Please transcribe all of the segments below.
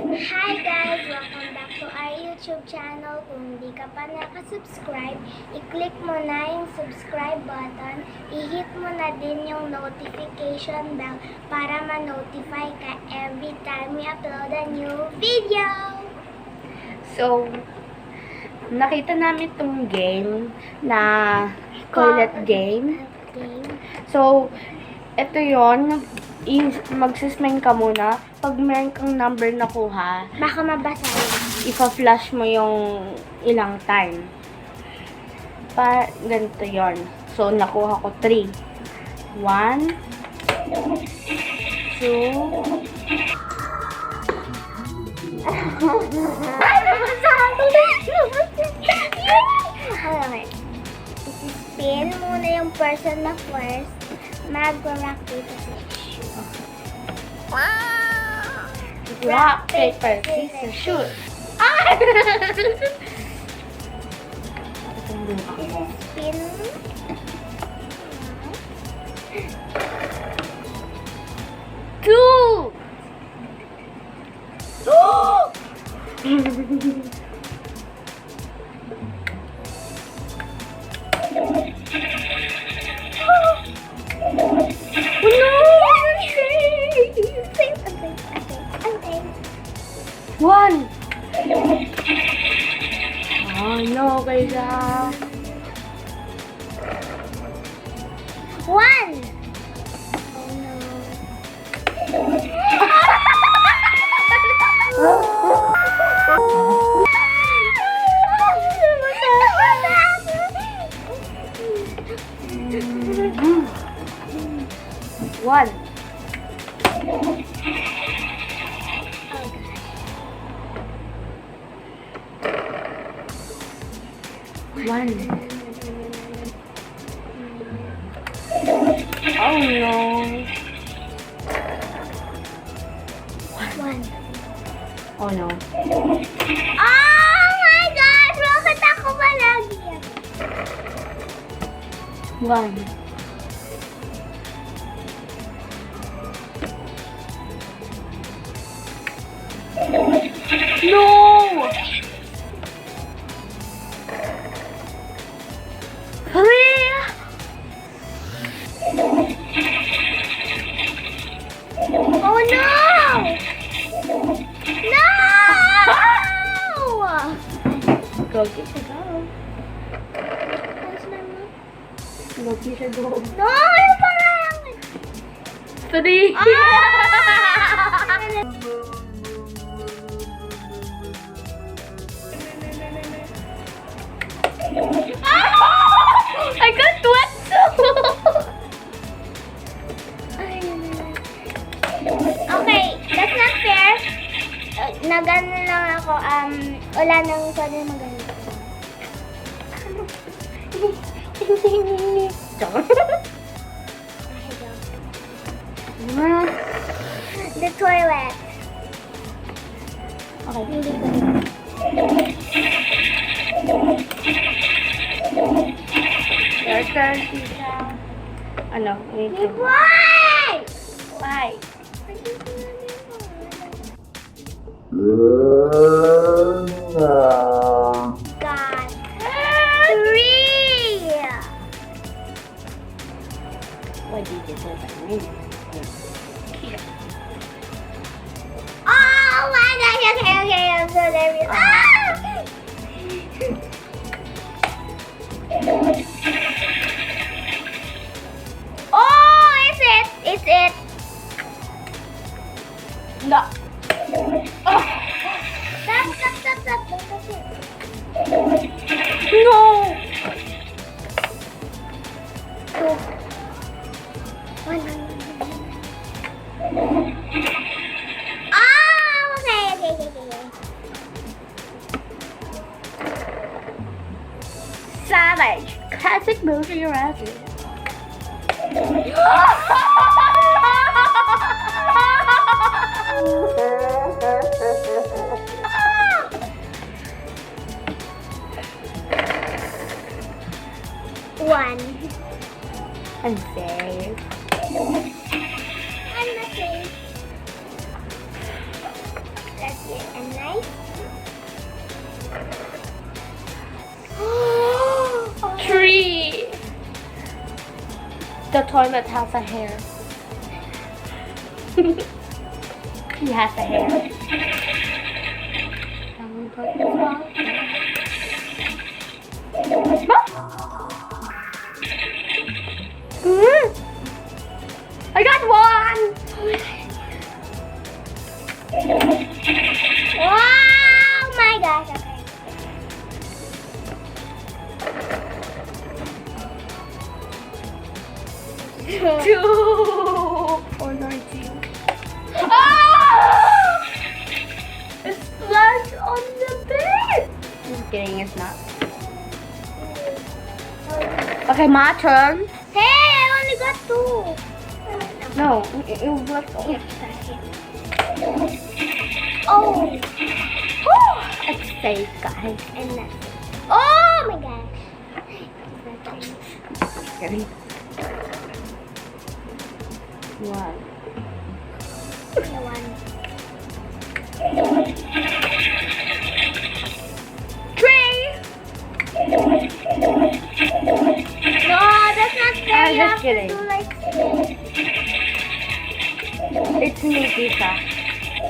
Hi guys! Welcome back to our YouTube channel. Kung hindi ka pa nakasubscribe, i-click mo na yung subscribe button. I-hit mo na din yung notification bell para ma-notify ka every time we upload a new video. So, nakita namin itong game na toilet game. So, ito yon. Magsismeng ka muna. Pag meron kang number nakuha, Baka mabasa yun. ipa-flash mo yung ilang time. Ganito yon. So, nakuha ko 3. 1, 2, Okay. Spin muna yung person na first. Mag-rock, paper, scissors. rock, paper, scissors, shoot. Spin. Two! One! Oh no, kaya. One! Oh no. One. One. Oh no. One. Oh no. Oh my God! Bakit ako palagi yan? One. No! Three! Oh no! No! Go, get the go. Go, get the go. No! Ano pa nga yan? Three! I got wet too! Okay, that's not fair. Nagano lang ako, wala nang pwede magano. The toilet. Okay. Hindi ko. Your turn, Tisha. Ano? Wait. Why? Why? God. 3. Why did you do that? Oh my God. Okay. I'm so nervous. Oh, it's it. No. Oh. Stop. Don't touch it. No. 2. 1. Oh, okay. Savage. Classic movie Razzie. One. I'm safe. I'm not safe. That's it. The toilet has a hair. He has a hair. I got one! Oh my gosh, okay. Two! 419. Ah! It's splashed on the bed! Just kidding, it's not. Okay, my turn. Hey, I only got two. No, it was left over. Oh, It's safe, guys. and that's it. Oh my gosh. Ready? One. The one. Three! No, that's not fair. I'm You just have to kidding. do like It's me, Tisa.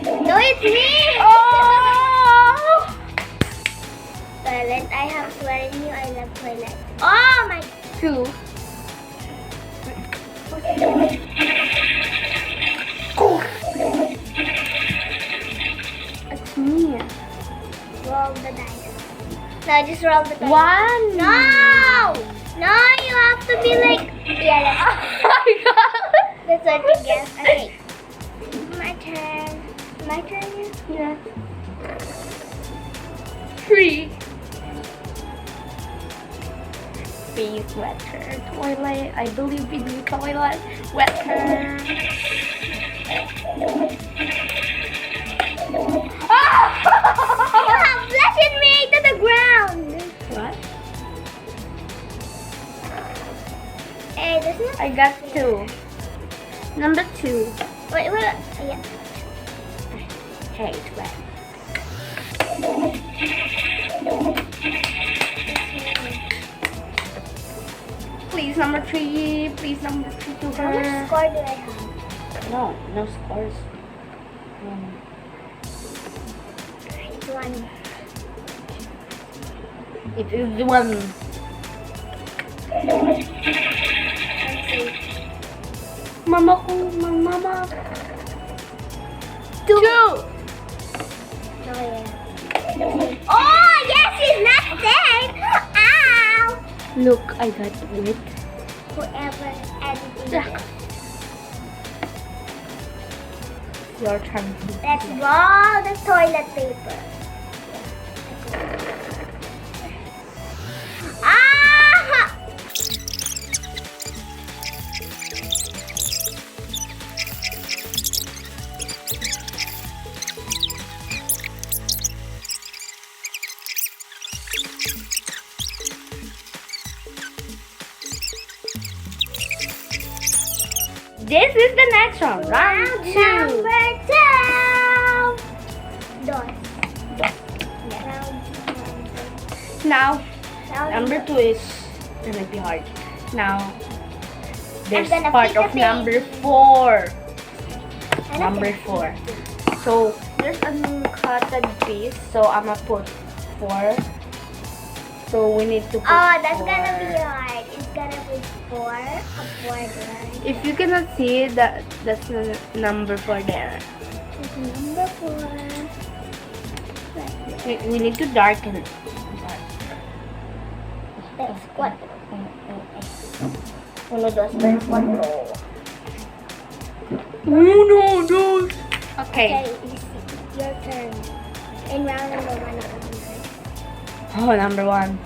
no, it's me. Oh! Toilet. I have swearing you. I love toilet. Oh my. Two. It's me. Roll the dice. No, just roll the dice. One. No, no, you have to be like. Yeah, that's what you guess. Okay, my turn. My turn. Yeah. Three. Be wetter. Toilet. I believe in you, toilet. Wetter. You have flashed me to the ground. What? Hey, this is. I got two. Number two. Wait, yeah. Hey, it's wet. Please, number three. Please, number three to How much her. score do I have? No, no scores. It's one. It is one. Let's see. Mama ko, mama. Two. Two. Okay. Oh, yes, he's not safe. Ow. Look, I got it. Whoever edited Yeah. it. Your turn. Let's roll the toilet paper. Ah! This is the next one. Round two. Number two. Dos. Round Now, round number two is gonna be hard. Now, there's gonna part pick a of thing. number four. I like Number it. four. So, there's a cutted piece. So, I'm gonna put four. So, we need to put Oh, that's four. gonna be hard. It's gonna be four. A border. If you cannot see that, that's the number four there. Number four. We need to darken it. That's cuatro. Uno, dos, tres, cuatro. Uno, dos. Okay. Okay, your turn. In round number one. Oh, number one.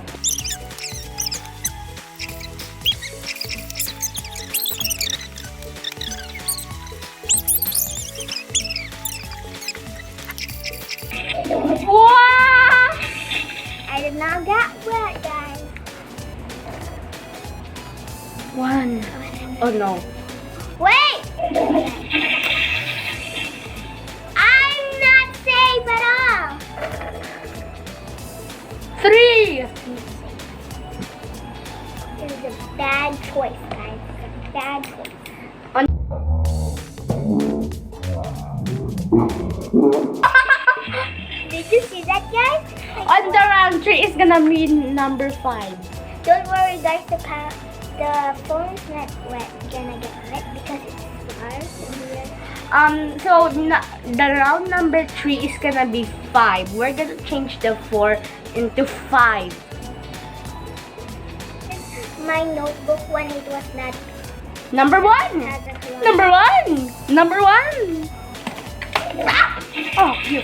Wow! I did not get wet, guys. One. Oh no. Wait! I'm not safe at all. Three. It was a bad choice, guys. It's a bad Did you see that, guys? On the round 3 is gonna be number 5. Don't worry, guys. The phone is not gonna get wet because it's ours. So the round number 3 is gonna be 5. We're gonna change the 4 into 5. My notebook when it was not Number 1. hasn't run. Number 1. Number 1. Ah! Oh, you.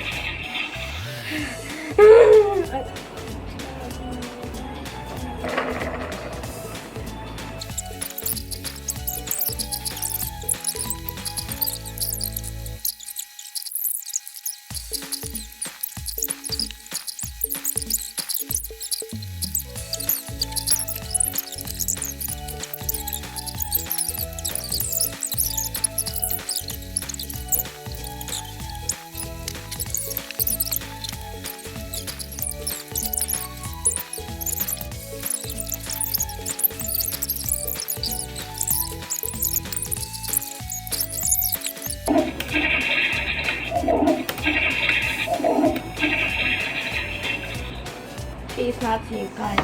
It's not you guys.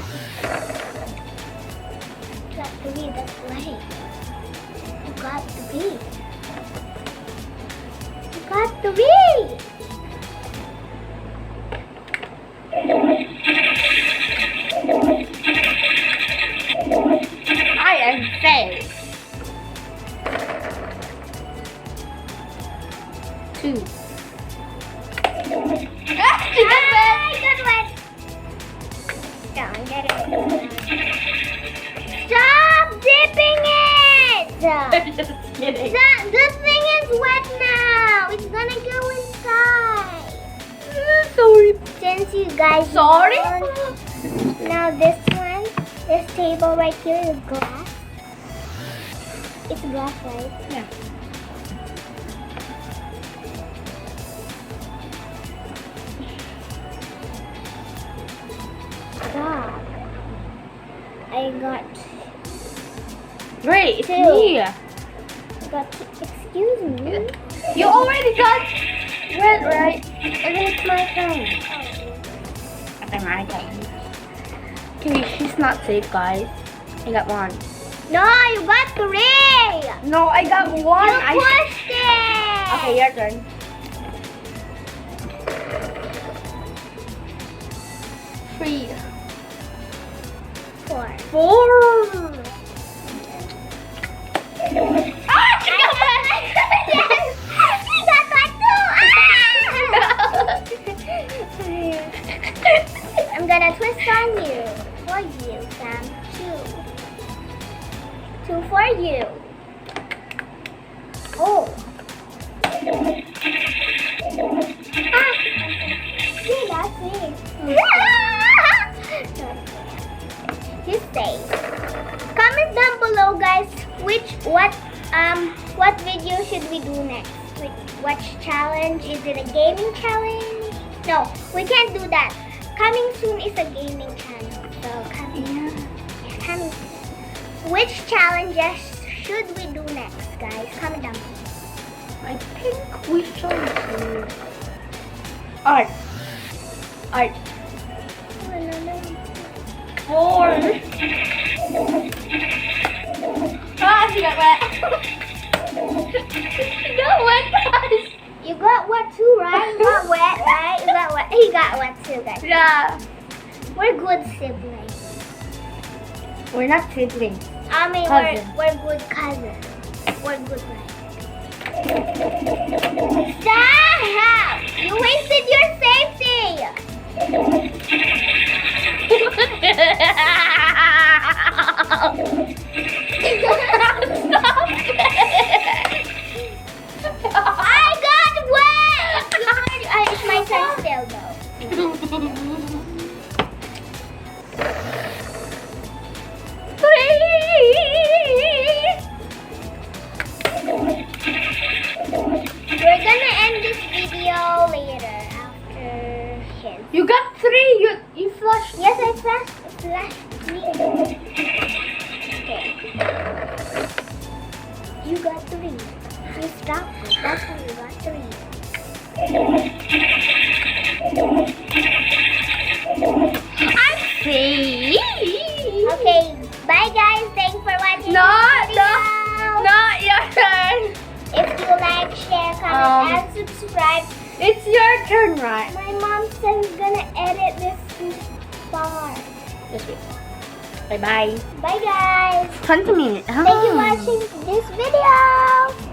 Got to be that way. You got to be. You got to be. I am safe. 2. Good one. Don't get it. Stop dipping it. Just kidding. The thing is wet now. It's gonna go inside. Sorry. Since you guys Sorry? don't- Now this one, this table right here is glass. It's glass, right? Yeah. Stop. I got, Wait, it's Two. me. excuse me. You already got red, right? And then it's my turn. Okay, my turn. Okay, she's not safe, guys. I got 1. No, you got 3. No, I got 1. You pushed it. Okay, your turn. 3. 4. 4. Ah, she got Yes. You got that too. Ah. I'm gonna twist on you. For you, Sam. 2. 2 for you. Oh. Ah. Yeah, that's it. You say. Comment down below, guys. What video should we do next? Which challenge? Is it a gaming challenge? No, we can't do that. Coming soon is a gaming channel. So coming. Coming. Which challenges should we do next, guys? Comment down below. I think we should do art. Art. 4. Ah, she got wet. She got wet, guys. You got wet too, right? You got wet, right? You got wet. He got wet too, guys. Yeah. We're good siblings. We're not siblings. I mean, Cousins. we're good cousins. We're good friends. Stop! You wasted your safety. I got wet. It's my turn still, though. 3. We're gonna end this video later after his. You got 3. You flushed. Yes, I flashed 3. Okay. You got 3. You stopped it. That's how you got 3. I see. Okay, bye guys. Thanks for watching Not, this video. not your turn. If you like, share, comment, and subscribe. It's your turn, right? My mom said I'm gonna edit this part. This week. Bye bye. Bye guys. 20 minutes. Thank you for watching this video.